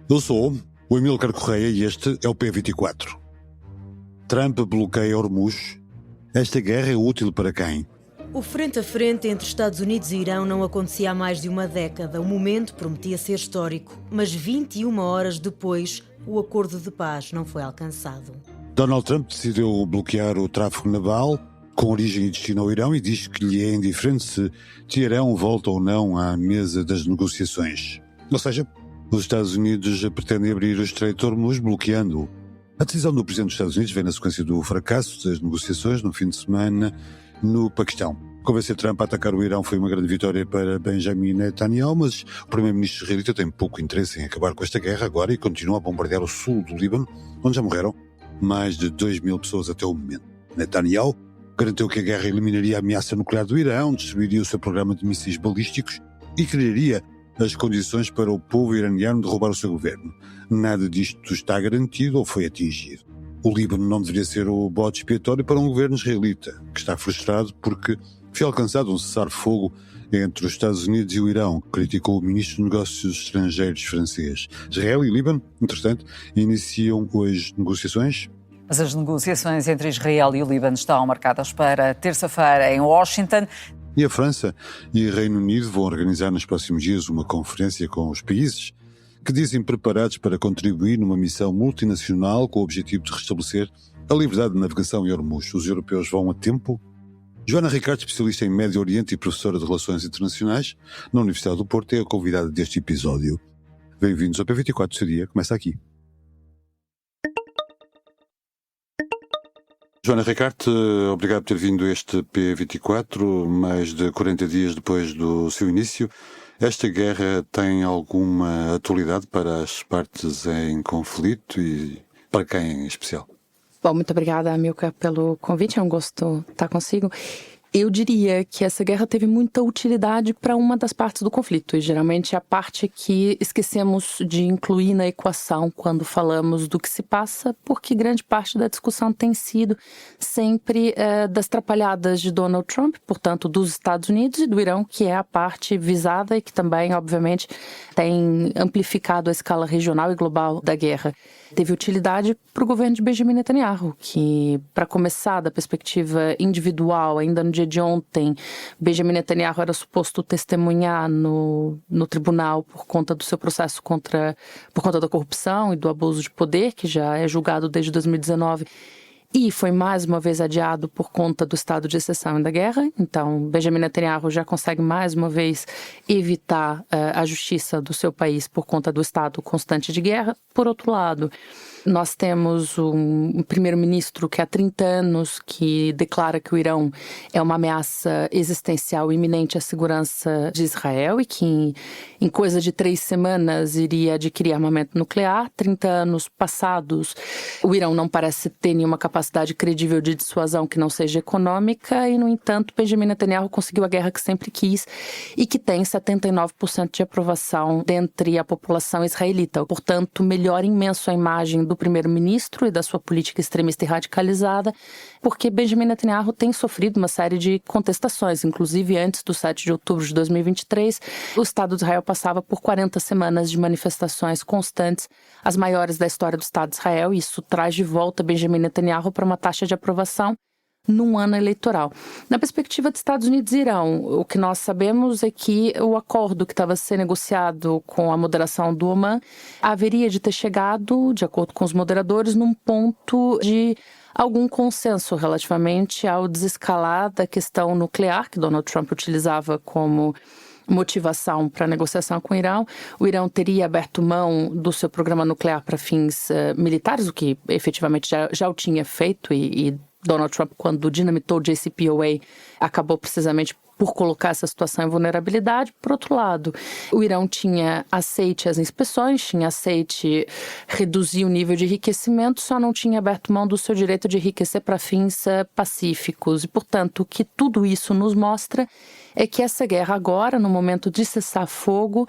Eu sou o Amílcar Correia e este é o P24. Trump bloqueia Hormuz. Esta guerra é útil para quem? O frente a frente entre Estados Unidos e Irão não acontecia há mais de uma década. O momento prometia ser histórico, mas 21 horas depois, o acordo de paz não foi alcançado. Donald Trump decidiu bloquear o tráfego naval com origem e destino ao Irão e diz que lhe é indiferente se Teherão volta ou não à mesa das negociações. Ou seja, os Estados Unidos pretendem abrir o Estreito de Hormuz, bloqueando-o. A decisão do presidente dos Estados Unidos vem na sequência do fracasso das negociações no fim de semana no Paquistão. Convencer Trump a atacar o Irão foi uma grande vitória para Benjamin Netanyahu, mas o primeiro-ministro israelita tem pouco interesse em acabar com esta guerra agora e continua a bombardear o sul do Líbano, onde já morreram mais de 2.000 pessoas até o momento. Netanyahu garantiu que a guerra eliminaria a ameaça nuclear do Irão, destruiria o seu programa de mísseis balísticos e criaria as condições para o povo iraniano derrubar o seu governo. Nada disto está garantido ou foi atingido. O Líbano não deveria ser o bode expiatório para um governo israelita, que está frustrado porque foi alcançado um cessar-fogo entre os Estados Unidos e o Irão, criticou o ministro de Negócios Estrangeiros francês. Israel e Líbano, entretanto, iniciam hoje negociações. Mas as negociações entre Israel e o Líbano estão marcadas para terça-feira em Washington. E a França e o Reino Unido vão organizar nos próximos dias uma conferência com os países que dizem preparados para contribuir numa missão multinacional com o objetivo de restabelecer a liberdade de navegação em Hormuz. Os europeus vão a tempo? Joana Ricardo, especialista em Médio Oriente e professora de Relações Internacionais na Universidade do Porto, é a convidada deste episódio. Bem-vindos ao P24, seu dia começa aqui. Joana Ricardo, obrigado por ter vindo a este P24, mais de 40 dias depois do seu início. Esta guerra tem alguma atualidade para as partes em conflito e para quem em especial? Bom, muito obrigada, Amílcar, pelo convite. É um gosto estar consigo. Eu diria que essa guerra teve muita utilidade para uma das partes do conflito, e geralmente é a parte que esquecemos de incluir na equação quando falamos do que se passa, porque grande parte da discussão tem sido sempre das trapalhadas de Donald Trump, portanto dos Estados Unidos e do Irão, que é a parte visada e que também, obviamente, tem amplificado a escala regional e global da guerra. Teve utilidade para o governo de Benjamin Netanyahu, que, para começar, da perspectiva individual, ainda no dia de ontem, Benjamin Netanyahu era suposto testemunhar no tribunal por conta do seu processo por conta da corrupção e do abuso de poder, que já é julgado desde 2019. E foi mais uma vez adiado por conta do estado de exceção e da guerra. Então, Benjamin Netanyahu já consegue mais uma vez evitar a justiça do seu país por conta do estado constante de guerra. Por outro lado, nós temos um primeiro-ministro que há 30 anos que declara que o Irão é uma ameaça existencial iminente à segurança de Israel e que em coisa de 3 semanas iria adquirir armamento nuclear. 30 anos passados, o Irão não parece ter nenhuma capacidade credível de dissuasão que não seja econômica e, no entanto, Benjamin Netanyahu conseguiu a guerra que sempre quis e que tem 79% de aprovação dentre a população israelita. Portanto, melhora imenso a imagem do primeiro-ministro e da sua política extremista e radicalizada, porque Benjamin Netanyahu tem sofrido uma série de contestações, inclusive antes do 7 de outubro de 2023, o Estado de Israel passava por 40 semanas de manifestações constantes, as maiores da história do Estado de Israel, e isso traz de volta Benjamin Netanyahu para uma taxa de aprovação num ano eleitoral. Na perspectiva de Estados Unidos e Irão, o que nós sabemos é que o acordo que estava a ser negociado com a moderação do Oman haveria de ter chegado, de acordo com os moderadores, num ponto de algum consenso relativamente ao desescalar da questão nuclear, que Donald Trump utilizava como motivação para a negociação com o Irão. O Irão teria aberto mão do seu programa nuclear para fins militares, o que efetivamente já o tinha feito, e Donald Trump, quando dinamitou o JCPOA, acabou precisamente por colocar essa situação em vulnerabilidade. Por outro lado, o Irão tinha aceite as inspeções, tinha aceite reduzir o nível de enriquecimento, só não tinha aberto mão do seu direito de enriquecer para fins pacíficos. E, portanto, o que tudo isso nos mostra é que essa guerra agora, no momento de cessar fogo,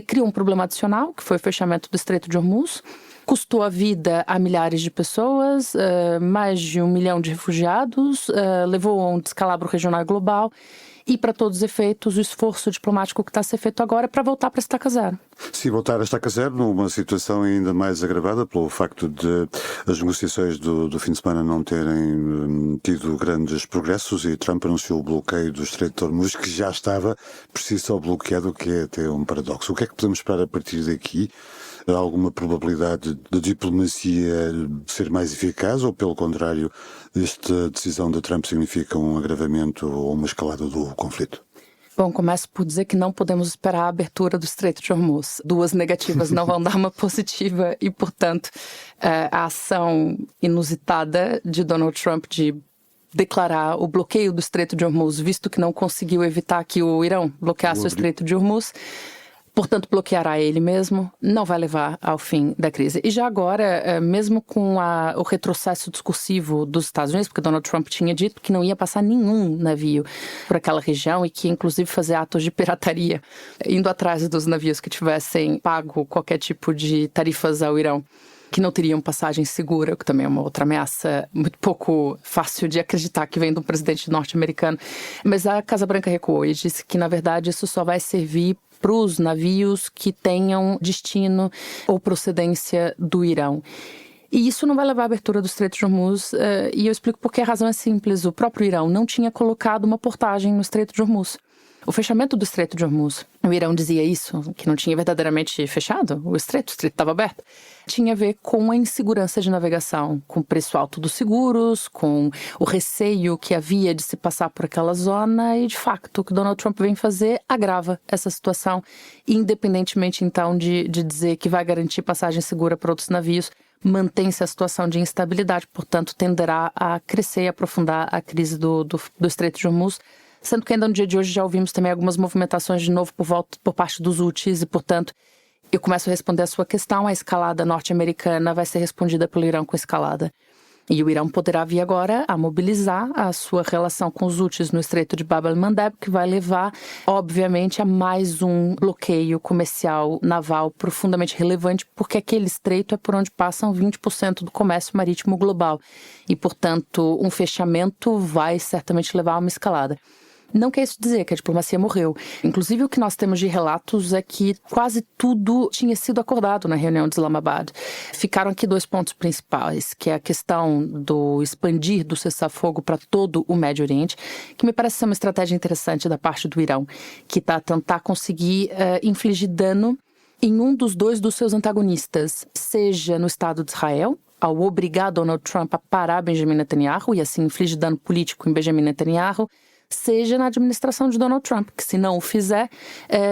criou um problema adicional, que foi o fechamento do Estreito de Hormuz. Custou a vida a milhares de pessoas, mais de 1 milhão de refugiados, levou a um descalabro regional e global e, para todos os efeitos, o esforço diplomático que está a ser feito agora é para voltar para a estaca zero. Sim, voltar a estaca zero numa situação ainda mais agravada pelo facto de as negociações do fim de semana não terem tido grandes progressos e Trump anunciou o bloqueio do Estreito de Hormuz, que já estava por si só bloqueado, o que é até um paradoxo. O que é que podemos esperar a partir daqui? Há alguma probabilidade da diplomacia ser mais eficaz ou, pelo contrário, esta decisão de Trump significa um agravamento ou uma escalada do conflito? Bom, começo por dizer que não podemos esperar a abertura do Estreito de Hormuz. 2 negativas não vão dar uma positiva e, portanto, a ação inusitada de Donald Trump de declarar o bloqueio do Estreito de Hormuz, visto que não conseguiu evitar que o Irão bloqueasse o Estreito de Hormuz, portanto, bloqueará ele mesmo, não vai levar ao fim da crise. E já agora, mesmo com o retrocesso discursivo dos Estados Unidos, porque Donald Trump tinha dito que não ia passar nenhum navio por aquela região e que, inclusive, fazer atos de pirataria, indo atrás dos navios que tivessem pago qualquer tipo de tarifas ao Irão, que não teriam passagem segura, o que também é uma outra ameaça muito pouco fácil de acreditar que vem de um presidente norte-americano. Mas a Casa Branca recuou e disse que, na verdade, isso só vai servir para os navios que tenham destino ou procedência do Irão. E isso não vai levar à abertura do Estreito de Hormuz, e eu explico porque a razão é simples. O próprio Irão não tinha colocado uma portagem no Estreito de Hormuz. O fechamento do Estreito de Hormuz, o Irão dizia isso, que não tinha verdadeiramente fechado o estreito estava aberto, tinha a ver com a insegurança de navegação, com o preço alto dos seguros, com o receio que havia de se passar por aquela zona e, de facto, o que Donald Trump vem fazer agrava essa situação, independentemente, então, de dizer que vai garantir passagem segura para outros navios, mantém-se a situação de instabilidade, portanto, tenderá a crescer e aprofundar a crise do Estreito de Hormuz, sendo que ainda no dia de hoje já ouvimos também algumas movimentações de novo por parte dos Houthis e, portanto, eu começo a responder a sua questão. A escalada norte-americana vai ser respondida pelo Irão com escalada. E o Irão poderá vir agora a mobilizar a sua relação com os Houthis no Estreito de Bab el-Mandeb, que vai levar, obviamente, a mais um bloqueio comercial naval profundamente relevante, porque aquele estreito é por onde passam 20% do comércio marítimo global. E, portanto, um fechamento vai certamente levar a uma escalada. Não quer isso dizer que a diplomacia morreu. Inclusive, o que nós temos de relatos é que quase tudo tinha sido acordado na reunião de Islamabad. Ficaram aqui 2 pontos principais, que é a questão do expandir do cessar-fogo para todo o Médio Oriente, que me parece ser uma estratégia interessante da parte do Irão, que está a tentar conseguir infligir dano em um dos 2 dos seus antagonistas, seja no Estado de Israel, ao obrigar Donald Trump a parar Benjamin Netanyahu e assim infligir dano político em Benjamin Netanyahu, seja na administração de Donald Trump, que se não o fizer,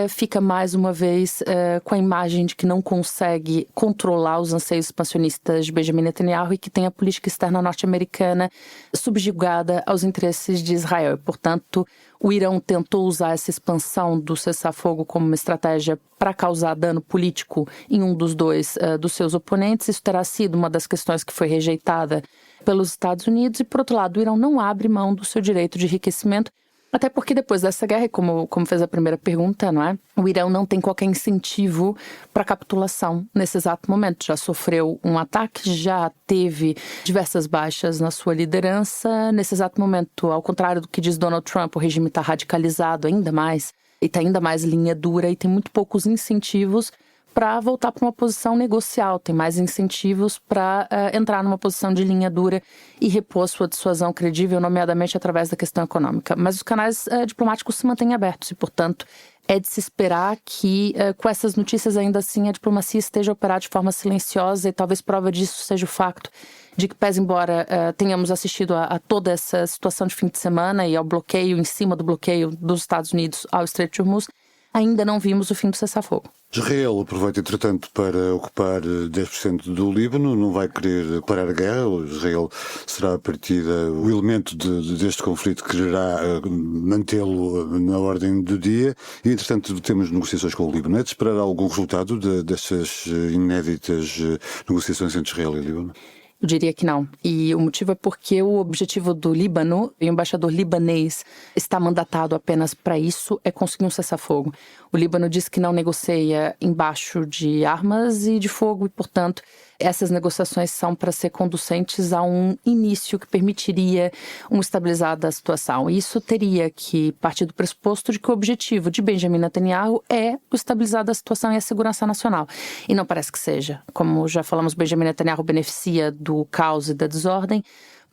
fica mais uma vez com a imagem de que não consegue controlar os anseios expansionistas de Benjamin Netanyahu e que tem a política externa norte-americana subjugada aos interesses de Israel. Portanto, o Irão tentou usar essa expansão do cessar-fogo como uma estratégia para causar dano político em um dos 2 dos seus oponentes. Isso terá sido uma das questões que foi rejeitada pelos Estados Unidos e, por outro lado, o Irão não abre mão do seu direito de enriquecimento, até porque depois dessa guerra, como fez a primeira pergunta, não é? O Irão não tem qualquer incentivo para capitulação nesse exato momento. Já sofreu um ataque, já teve diversas baixas na sua liderança. Nesse exato momento, ao contrário do que diz Donald Trump, o regime está radicalizado ainda mais e está ainda mais linha dura e tem muito poucos incentivos para voltar para uma posição negocial, tem mais incentivos para entrar numa posição de linha dura e repor sua dissuasão credível, nomeadamente através da questão econômica. Mas os canais diplomáticos se mantêm abertos e, portanto, é de se esperar que, com essas notícias, ainda assim, a diplomacia esteja a operar de forma silenciosa e talvez prova disso seja o facto de que, pese embora tenhamos assistido a toda essa situação de fim de semana e ao bloqueio, em cima do bloqueio dos Estados Unidos ao Estreito de Hormuz, ainda não vimos o fim do cessar-fogo. Israel aproveita, entretanto, para ocupar 10% do Líbano, não vai querer parar a guerra. Israel será, a partida, o elemento deste conflito que quererá mantê-lo na ordem do dia. E, entretanto, temos negociações com o Líbano. É de esperar algum resultado destas inéditas negociações entre Israel e Líbano? Eu diria que não. E o motivo é porque o objetivo do Líbano, e o embaixador libanês está mandatado apenas para isso, é conseguir um cessar-fogo. O Líbano diz que não negocia embaixo de armas e de fogo e, portanto, essas negociações são para ser conducentes a um início que permitiria uma estabilizada da situação. E isso teria que partir do pressuposto de que o objetivo de Benjamin Netanyahu é o estabilizar da situação e a segurança nacional. E não parece que seja. Como já falamos, Benjamin Netanyahu beneficia do caos e da desordem.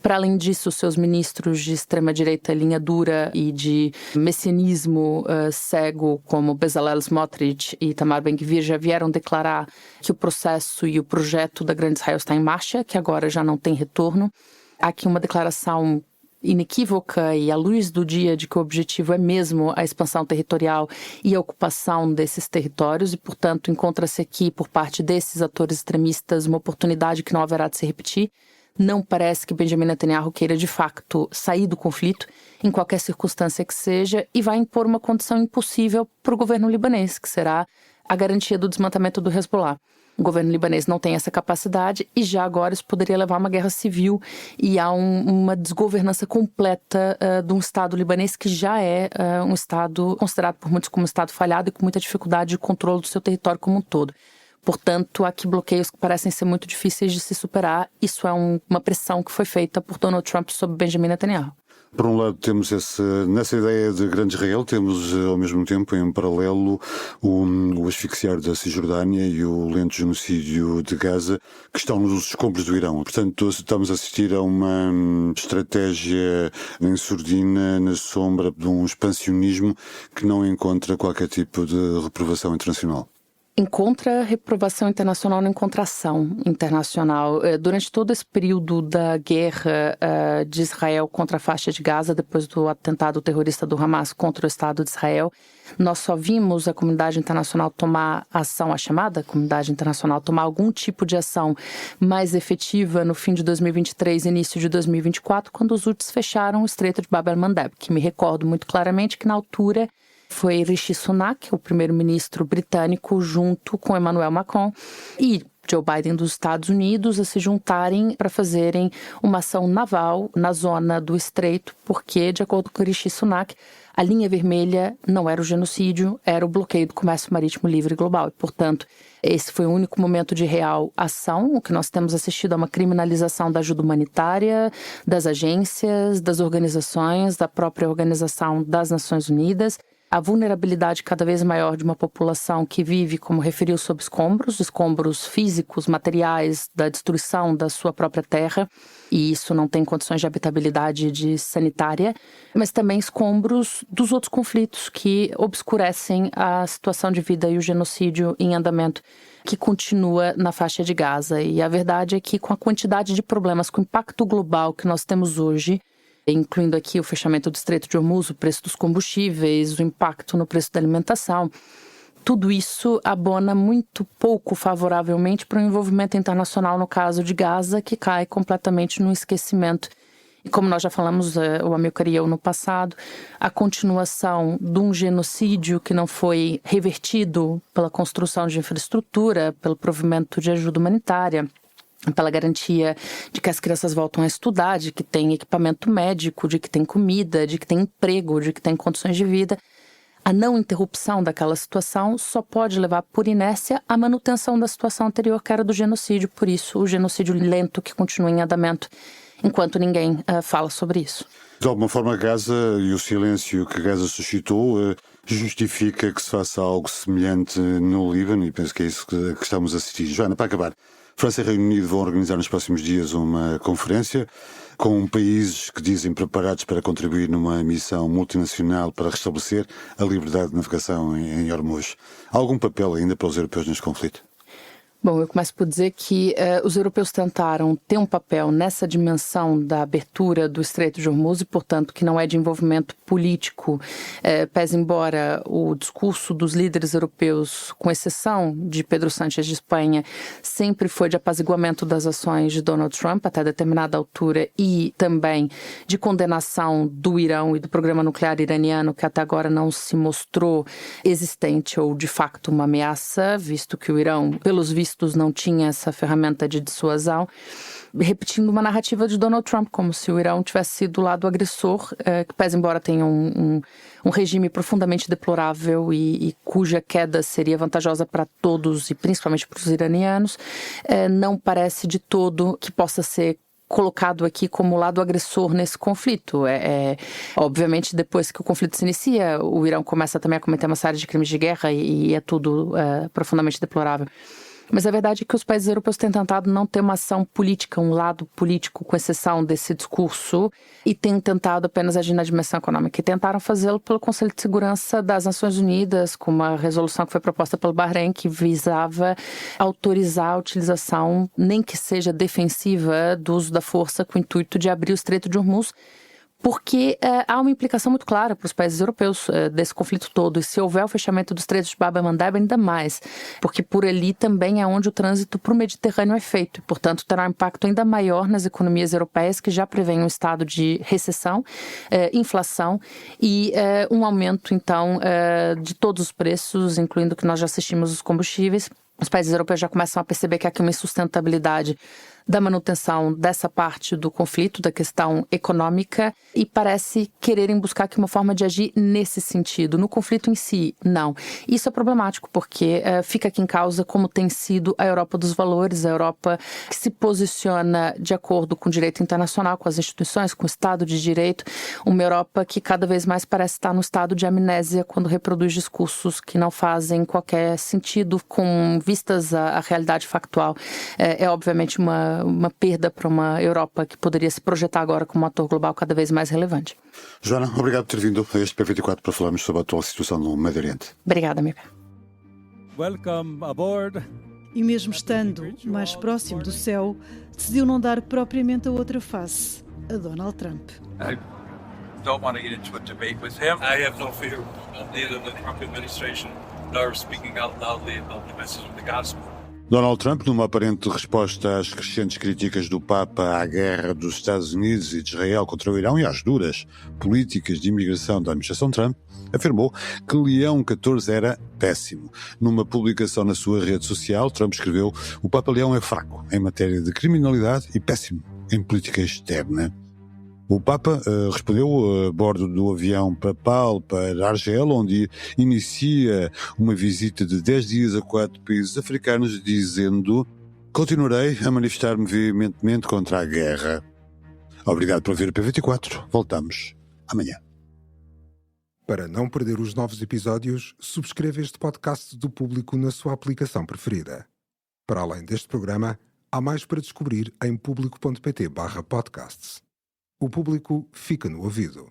Para além disso, seus ministros de extrema-direita linha dura e de messianismo cego, como Bezalel Smotrich e Itamar Ben-Gvir, já vieram declarar que o processo e o projeto da Grande Israel está em marcha, que agora já não tem retorno. Há aqui uma declaração inequívoca e à luz do dia de que o objetivo é mesmo a expansão territorial e a ocupação desses territórios e, portanto, encontra-se aqui, por parte desses atores extremistas, uma oportunidade que não haverá de se repetir. Não parece que Benjamin Netanyahu queira, de facto, sair do conflito, em qualquer circunstância que seja, e vai impor uma condição impossível para o governo libanês, que será a garantia do desmantelamento do Hezbollah. O governo libanês não tem essa capacidade e já agora isso poderia levar a uma guerra civil e a uma desgovernança completa de um Estado libanês que já é um Estado considerado por muitos como um Estado falhado e com muita dificuldade de controle do seu território como um todo. Portanto, há aqui bloqueios que parecem ser muito difíceis de se superar. Isso é uma pressão que foi feita por Donald Trump sobre Benjamin Netanyahu. Por um lado, temos nessa ideia de Grande Israel, temos ao mesmo tempo, em paralelo, o asfixiar da Cisjordânia e o lento genocídio de Gaza, que estão nos escombros do Irão. Portanto, estamos a assistir a uma estratégia em surdina, na sombra de um expansionismo que não encontra qualquer tipo de reprovação internacional. Encontra reprovação internacional, não encontra ação internacional. Durante todo esse período da guerra de Israel contra a faixa de Gaza, depois do atentado terrorista do Hamas contra o Estado de Israel, nós só vimos a comunidade internacional tomar ação, a chamada comunidade internacional tomar algum tipo de ação mais efetiva no fim de 2023 e início de 2024, quando os Houthis fecharam o Estreito de Bab el-Mandeb, que me recordo muito claramente que na altura foi Rishi Sunak, o primeiro-ministro britânico, junto com Emmanuel Macron e Joe Biden dos Estados Unidos, a se juntarem para fazerem uma ação naval na zona do Estreito, porque, de acordo com Rishi Sunak, a linha vermelha não era o genocídio, era o bloqueio do comércio marítimo livre global. E, portanto, esse foi o único momento de real ação. O que nós temos assistido é uma criminalização da ajuda humanitária, das agências, das organizações, da própria Organização das Nações Unidas. A vulnerabilidade cada vez maior de uma população que vive, como referiu, sob escombros físicos, materiais, da destruição da sua própria terra, e isso não tem condições de habitabilidade sanitária, mas também escombros dos outros conflitos que obscurecem a situação de vida e o genocídio em andamento que continua na faixa de Gaza. E a verdade é que, com a quantidade de problemas, com o impacto global que nós temos hoje, incluindo aqui o fechamento do Estreito de Hormuz, o preço dos combustíveis, o impacto no preço da alimentação, tudo isso abona muito pouco favoravelmente para o envolvimento internacional no caso de Gaza, que cai completamente no esquecimento. E como nós já falamos, o Amilcar e eu no passado, a continuação de um genocídio que não foi revertido pela construção de infraestrutura, pelo provimento de ajuda humanitária, pela garantia de que as crianças voltam a estudar, de que tem equipamento médico, de que tem comida, de que tem emprego, de que tem condições de vida. A não interrupção daquela situação só pode levar, por inércia, à manutenção da situação anterior, que era do genocídio. Por isso, o genocídio lento que continua em andamento, enquanto ninguém fala sobre isso. De alguma forma, Gaza e o silêncio que Gaza suscitou justifica que se faça algo semelhante no Líbano, e penso que é isso que estamos a assistir. Joana, para acabar, França e Reino Unido vão organizar nos próximos dias uma conferência com países que dizem preparados para contribuir numa missão multinacional para restabelecer a liberdade de navegação em Hormuz. Há algum papel ainda para os europeus neste conflito? Bom, eu começo por dizer que os europeus tentaram ter um papel nessa dimensão da abertura do Estreito de Hormuz e, portanto, que não é de envolvimento político, pese embora o discurso dos líderes europeus, com exceção de Pedro Sánchez de Espanha, sempre foi de apaziguamento das ações de Donald Trump até determinada altura e também de condenação do Irão e do programa nuclear iraniano, que até agora não se mostrou existente ou, de facto, uma ameaça, visto que o Irão, pelos vistos, vistos não tinha essa ferramenta de dissuasão, repetindo uma narrativa de Donald Trump, como se o Irão tivesse sido o lado agressor, que pese embora tenha um regime profundamente deplorável e cuja queda seria vantajosa para todos e principalmente para os iranianos, não parece de todo que possa ser colocado aqui como lado agressor nesse conflito. Obviamente, depois que o conflito se inicia, o Irão começa também a cometer uma série de crimes de guerra e é tudo profundamente deplorável. Mas a verdade é que os países europeus têm tentado não ter uma ação política, um lado político, com exceção desse discurso, e têm tentado apenas agir na dimensão econômica. E tentaram fazê-lo pelo Conselho de Segurança das Nações Unidas, com uma resolução que foi proposta pelo Bahrein, que visava autorizar a utilização, nem que seja defensiva, do uso da força com o intuito de abrir o Estreito de Hormuz, porque há uma implicação muito clara para os países europeus desse conflito todo. E se houver o fechamento dos Estreitos de Bab el-Mandeb, ainda mais, porque por ali também é onde o trânsito para o Mediterrâneo é feito. E, portanto, terá um impacto ainda maior nas economias europeias, que já prevêem um estado de recessão, inflação e um aumento, então, de todos os preços, incluindo o que nós já assistimos os combustíveis. Os países europeus já começam a perceber que há aqui uma insustentabilidade da manutenção dessa parte do conflito, da questão econômica, e parece quererem buscar aqui uma forma de agir nesse sentido. No conflito em si, não. Isso é problemático, porque fica aqui em causa como tem sido a Europa dos valores, a Europa que se posiciona de acordo com o direito internacional, com as instituições, com o Estado de Direito, uma Europa que cada vez mais parece estar no estado de amnésia quando reproduz discursos que não fazem qualquer sentido com vistas à realidade factual. Obviamente uma perda para uma Europa que poderia se projetar agora como um ator global cada vez mais relevante. Joana, obrigado por ter vindo a este P24 para falarmos sobre a atual situação no Médio Oriente. Obrigada, amiga. Welcome aboard. E mesmo estando mais próximo do céu, decidiu não dar propriamente a outra face a Donald Trump. I don't want to get into a debate with him. I have no fear of neither the Trump administration nor speaking out loudly about the message of the gospel. Donald Trump, numa aparente resposta às crescentes críticas do Papa à guerra dos Estados Unidos e de Israel contra o Irão e às duras políticas de imigração da administração Trump, afirmou que Leão XIV era péssimo. Numa publicação na sua rede social, Trump escreveu: "O Papa Leão é fraco em matéria de criminalidade e péssimo em política externa." O Papa respondeu a bordo do avião papal para Argel, onde inicia uma visita de 10 dias a 4 países africanos, dizendo: "Continuarei a manifestar-me veementemente contra a guerra." Obrigado por ver o P24. Voltamos amanhã. Para não perder os novos episódios, subscreva este podcast do Público na sua aplicação preferida. Para além deste programa, há mais para descobrir em público.pt/podcasts. O Público fica no ouvido.